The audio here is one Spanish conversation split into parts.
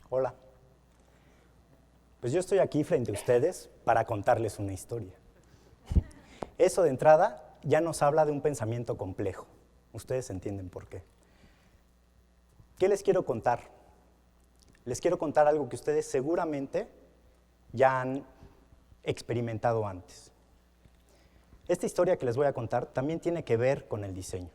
Hola. Pues yo estoy aquí frente a ustedes para contarles una historia. Eso de entrada ya nos habla de un pensamiento complejo. Ustedes entienden por qué. ¿Qué les quiero contar? Les quiero contar algo que ustedes seguramente ya han experimentado antes. Esta historia que les voy a contar también tiene que ver con el diseño.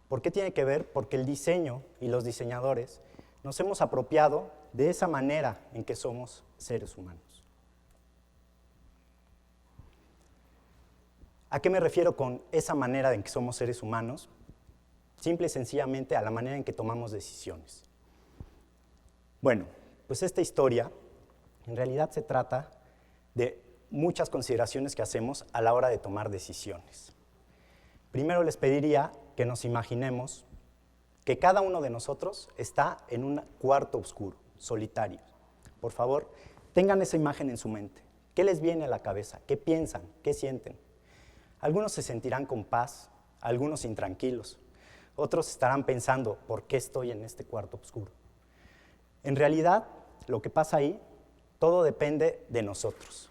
¿Por qué tiene que ver? Porque el diseño y los diseñadores nos hemos apropiado de esa manera en que somos seres humanos. ¿A qué me refiero con esa manera en que somos seres humanos? Simple y sencillamente a la manera en que tomamos decisiones. Bueno, pues esta historia en realidad se trata de muchas consideraciones que hacemos a la hora de tomar decisiones. Primero les pediría que nos imaginemos que cada uno de nosotros está en un cuarto oscuro, solitario. Por favor, tengan esa imagen en su mente. ¿Qué les viene a la cabeza? ¿Qué piensan? ¿Qué sienten? Algunos se sentirán con paz, algunos intranquilos. Otros estarán pensando, ¿por qué estoy en este cuarto oscuro? En realidad, lo que pasa ahí, todo depende de nosotros.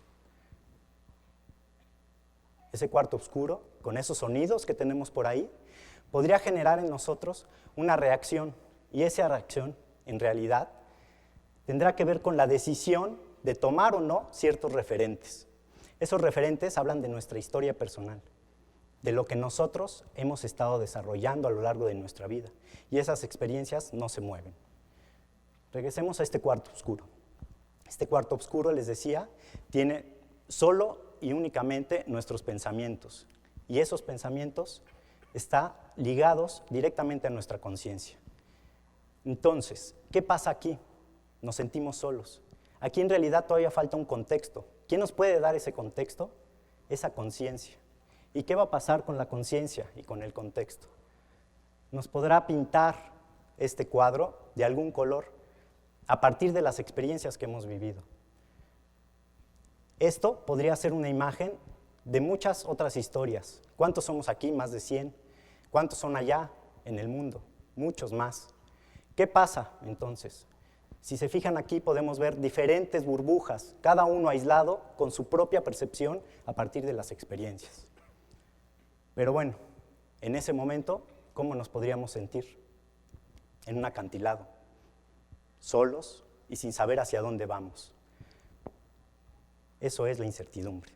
Ese cuarto oscuro, con esos sonidos que tenemos por ahí, podría generar en nosotros una reacción, y esa reacción, en realidad, tendrá que ver con la decisión de tomar o no ciertos referentes. Esos referentes hablan de nuestra historia personal, de lo que nosotros hemos estado desarrollando a lo largo de nuestra vida, y esas experiencias no se mueven. Regresemos a este cuarto oscuro. Este cuarto oscuro, les decía, tiene solo y únicamente nuestros pensamientos, y esos pensamientos están ligados directamente a nuestra conciencia. Entonces, ¿qué pasa aquí? Nos sentimos solos. Aquí en realidad todavía falta un contexto. ¿Quién nos puede dar ese contexto? Esa conciencia. ¿Y qué va a pasar con la conciencia y con el contexto? Nos podrá pintar este cuadro de algún color a partir de las experiencias que hemos vivido. Esto podría ser una imagen de muchas otras historias. ¿Cuántos somos aquí? Más de 100. ¿Cuántos son allá en el mundo? Muchos más. ¿Qué pasa entonces? Si se fijan aquí podemos ver diferentes burbujas, cada uno aislado con su propia percepción a partir de las experiencias. Pero bueno, en ese momento, ¿cómo nos podríamos sentir? En un acantilado, solos y sin saber hacia dónde vamos. Eso es la incertidumbre.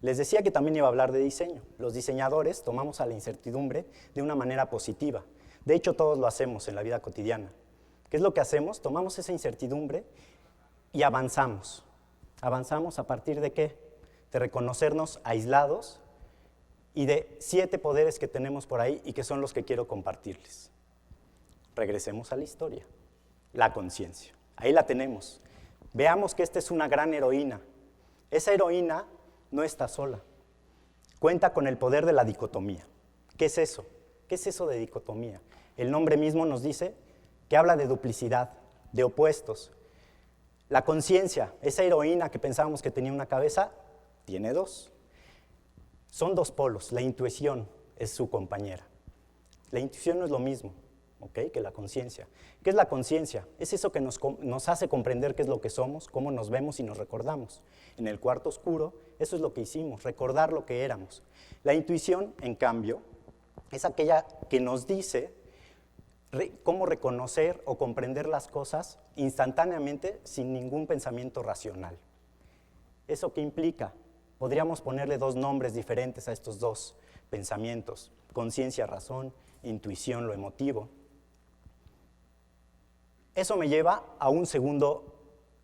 Les decía que también iba a hablar de diseño. Los diseñadores tomamos a la incertidumbre de una manera positiva. De hecho, todos lo hacemos en la vida cotidiana. ¿Qué es lo que hacemos? Tomamos esa incertidumbre y avanzamos. ¿Avanzamos a partir de qué? De reconocernos aislados y de 7 poderes que tenemos por ahí y que son los que quiero compartirles. Regresemos a la historia. La conciencia. Ahí la tenemos. Veamos que esta es una gran heroína. Esa heroína no está sola. Cuenta con el poder de la dicotomía. ¿Qué es eso? ¿Qué es eso de dicotomía? El nombre mismo nos dice que habla de duplicidad, de opuestos. La conciencia, esa heroína que pensábamos que tenía una cabeza, tiene 2. Son 2 polos. La intuición es su compañera. La intuición no es lo mismo, ¿okay?, que la conciencia. ¿Qué es la conciencia? Es eso que nos hace comprender qué es lo que somos, cómo nos vemos y nos recordamos. En el cuarto oscuro, eso es lo que hicimos, recordar lo que éramos. La intuición, en cambio, es aquella que nos dice cómo reconocer o comprender las cosas instantáneamente sin ningún pensamiento racional. ¿Eso qué implica? Podríamos ponerle 2 nombres diferentes a estos 2 pensamientos: conciencia, razón, intuición, lo emotivo. Eso me lleva a un segundo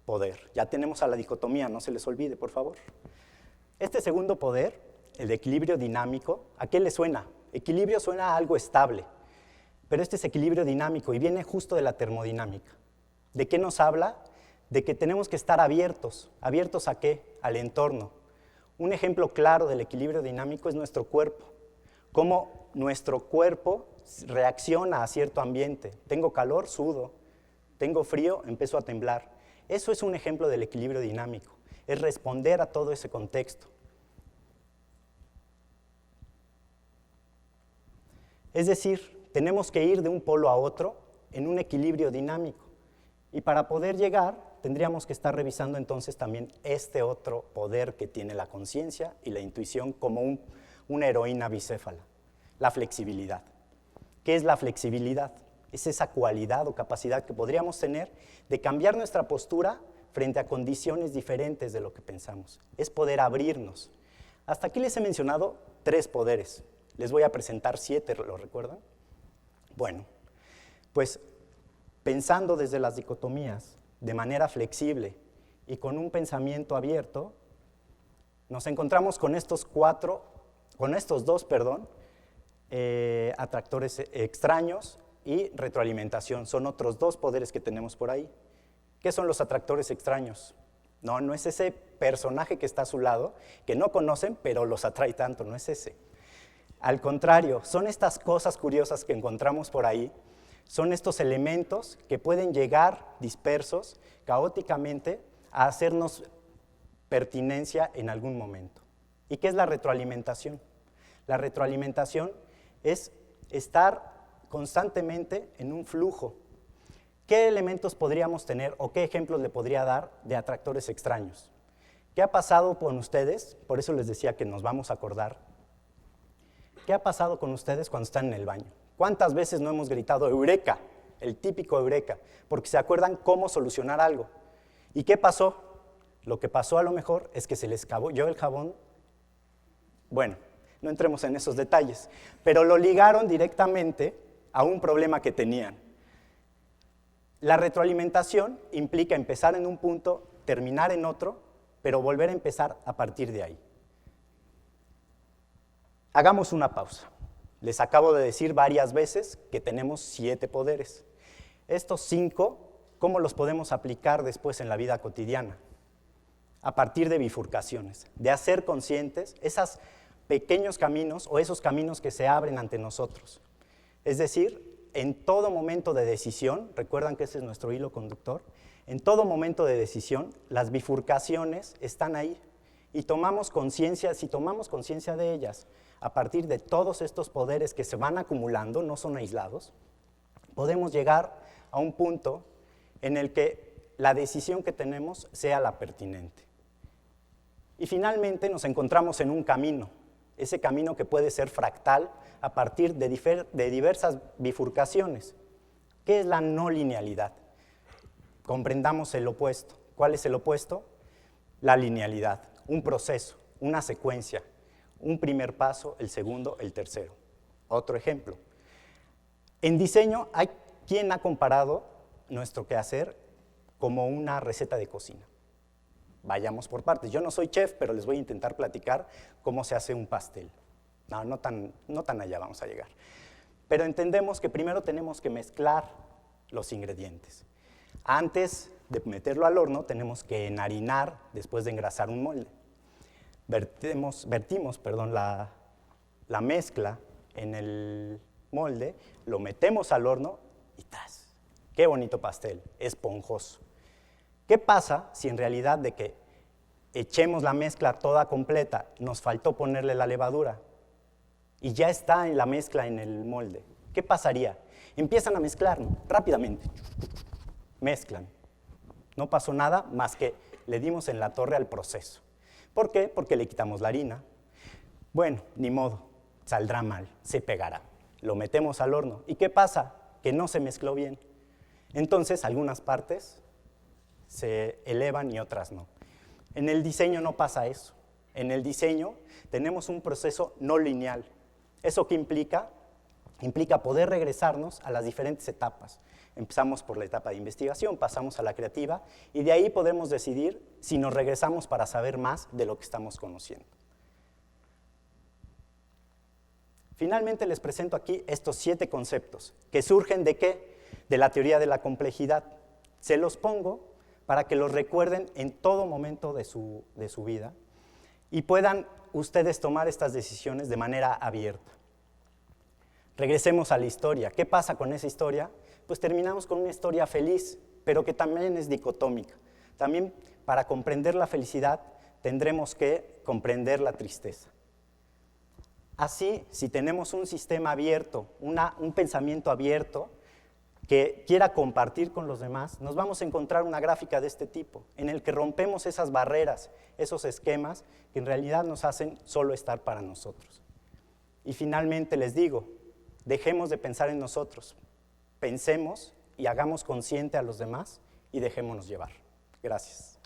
poder. Ya tenemos a la dicotomía, no se les olvide, por favor. Este segundo poder, el de equilibrio dinámico, ¿a qué le suena? Equilibrio suena a algo estable, pero este es equilibrio dinámico y viene justo de la termodinámica. ¿De qué nos habla? De que tenemos que estar abiertos. ¿Abiertos a qué? Al entorno. Un ejemplo claro del equilibrio dinámico es nuestro cuerpo. Cómo nuestro cuerpo reacciona a cierto ambiente. Tengo calor, sudo. Tengo frío, empiezo a temblar. Eso es un ejemplo del equilibrio dinámico. Es responder a todo ese contexto. Es decir, tenemos que ir de un polo a otro en un equilibrio dinámico. Y para poder llegar, tendríamos que estar revisando entonces también este otro poder que tiene la conciencia y la intuición como una heroína bicéfala, la flexibilidad. ¿Qué es la flexibilidad? Es esa cualidad o capacidad que podríamos tener de cambiar nuestra postura frente a condiciones diferentes de lo que pensamos. Es poder abrirnos. Hasta aquí les he mencionado 3 poderes. Les voy a presentar 7, ¿lo recuerdan? Bueno, pues pensando desde las dicotomías, de manera flexible y con un pensamiento abierto, nos encontramos con estos 2, atractores extraños y retroalimentación. Son otros 2 poderes que tenemos por ahí. ¿Qué son los atractores extraños? No es ese personaje que está a su lado, que no conocen, pero los atrae tanto, no es ese. Al contrario, son estas cosas curiosas que encontramos por ahí, son estos elementos que pueden llegar dispersos, caóticamente, a hacernos pertinencia en algún momento. ¿Y qué es la retroalimentación? La retroalimentación es estar constantemente en un flujo. ¿Qué elementos podríamos tener o qué ejemplos le podría dar de atractores extraños? ¿Qué ha pasado con ustedes? Por eso les decía que nos vamos a acordar. ¿Qué ha pasado con ustedes cuando están en el baño? ¿Cuántas veces no hemos gritado eureka? El típico eureka, porque se acuerdan cómo solucionar algo. ¿Y qué pasó? Lo que pasó a lo mejor es que se les cayó el jabón. Bueno, no entremos en esos detalles, pero lo ligaron directamente a un problema que tenían. La retroalimentación implica empezar en un punto, terminar en otro, pero volver a empezar a partir de ahí. Hagamos una pausa. Les acabo de decir varias veces que tenemos 7 poderes. Estos 5, ¿cómo los podemos aplicar después en la vida cotidiana? A partir de bifurcaciones, de hacer conscientes esos pequeños caminos o esos caminos que se abren ante nosotros. Es decir, en todo momento de decisión, recuerdan que ese es nuestro hilo conductor, en todo momento de decisión, las bifurcaciones están ahí y tomamos conciencia, si tomamos conciencia de ellas, a partir de todos estos poderes que se van acumulando, no son aislados, podemos llegar a un punto en el que la decisión que tenemos sea la pertinente. Y finalmente nos encontramos en un camino, ese camino que puede ser fractal a partir de diversas bifurcaciones. ¿Qué es la no linealidad? Comprendamos el opuesto. ¿Cuál es el opuesto? La linealidad, un proceso, una secuencia, un primer paso, el segundo, el tercero. Otro ejemplo. En diseño, hay quien ha comparado nuestro quehacer como una receta de cocina. Vayamos por partes. Yo no soy chef, pero les voy a intentar platicar cómo se hace un pastel. No tan allá vamos a llegar. Pero entendemos que primero tenemos que mezclar los ingredientes. Antes de meterlo al horno, tenemos que enharinar después de engrasar un molde. Vertimos la mezcla en el molde, lo metemos al horno y ¡tas! ¡Qué bonito pastel! Esponjoso. ¿Qué pasa si en realidad de que echemos la mezcla toda completa, nos faltó ponerle la levadura y ya está en la mezcla en el molde? ¿Qué pasaría? Empiezan a mezclar rápidamente, mezclan. No pasó nada más que le dimos en la torre al proceso. ¿Por qué? Porque le quitamos la harina. Bueno, ni modo, saldrá mal, se pegará. Lo metemos al horno. ¿Y qué pasa? Que no se mezcló bien. Entonces, algunas partes se elevan y otras no. En el diseño no pasa eso. En el diseño tenemos un proceso no lineal. ¿Eso qué implica? Implica poder regresarnos a las diferentes etapas. Empezamos por la etapa de investigación, pasamos a la creativa y de ahí podemos decidir si nos regresamos para saber más de lo que estamos conociendo. Finalmente les presento aquí estos 7 conceptos que surgen ¿de qué? De la teoría de la complejidad. Se los pongo para que los recuerden en todo momento de su vida y puedan ustedes tomar estas decisiones de manera abierta. Regresemos a la historia. ¿Qué pasa con esa historia? Pues terminamos con una historia feliz, pero que también es dicotómica. También para comprender la felicidad tendremos que comprender la tristeza. Así, si tenemos un sistema abierto, un pensamiento abierto, que quiera compartir con los demás, nos vamos a encontrar una gráfica de este tipo, en el que rompemos esas barreras, esos esquemas que en realidad nos hacen solo estar para nosotros. Y finalmente les digo, dejemos de pensar en nosotros, pensemos y hagamos consciente a los demás y dejémonos llevar. Gracias.